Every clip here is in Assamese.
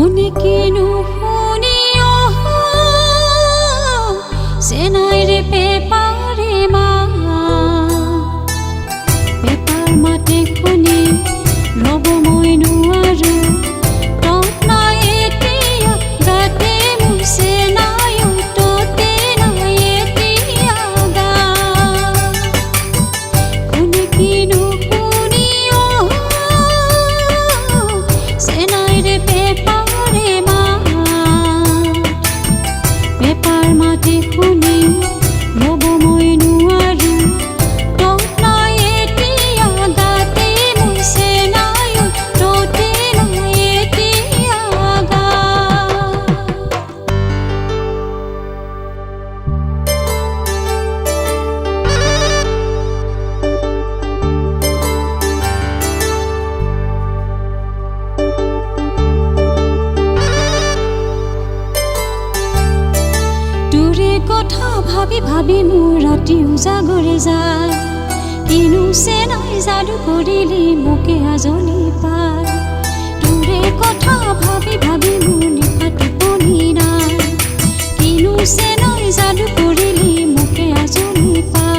শুনি কিনো শুনি চেনাই ৰে পেপাৰে পেপাৰ মাতে শুনি ৰ'ব মই নোৱাৰো তত নাই এতিয়া গাতে মোৰ চেনাই ততে নাই এতিয়া গা শুনি কিনো শুনি চেনাই ৰে পেপাৰে পেপাৰ মাতে শুনি ৰ'ব মই নোৱাৰো তত নাই এতিয়া গাতে মোৰ চেনাই ততে নাই এতিয়া গা তোৰে কথা ভাবি ভাবি মোৰ ৰাতি উজাগৰে যায় কিনো চেনাই যাদু কৰিলি মোকে আজলি পায় তোৰে কথা ভাবি ভাবি মোৰ নিশা টোপনি নাই কিনো চেনাই যাদু কৰিলি মোকে আজলি পায়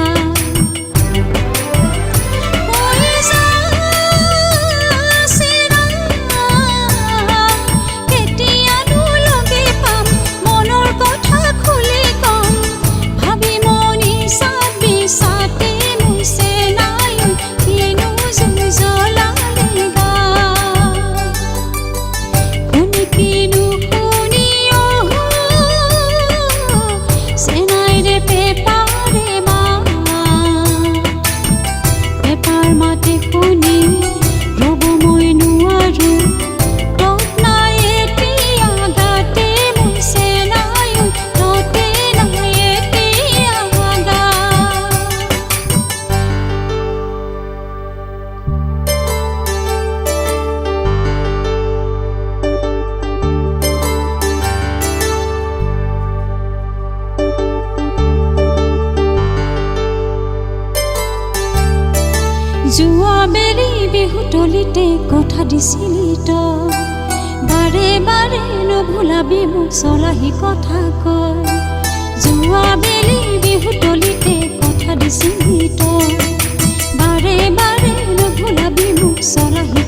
যোৱা বেলি বিহুতলিতে কথা দিছিলি তই বাৰে বাৰে নভুলাবি মোক চলাহি কথা কয় যোৱা বেলি বিহুতলিতে কথা দিছিলি তই বাৰে বাৰে নভুলাবি মোক চলাহি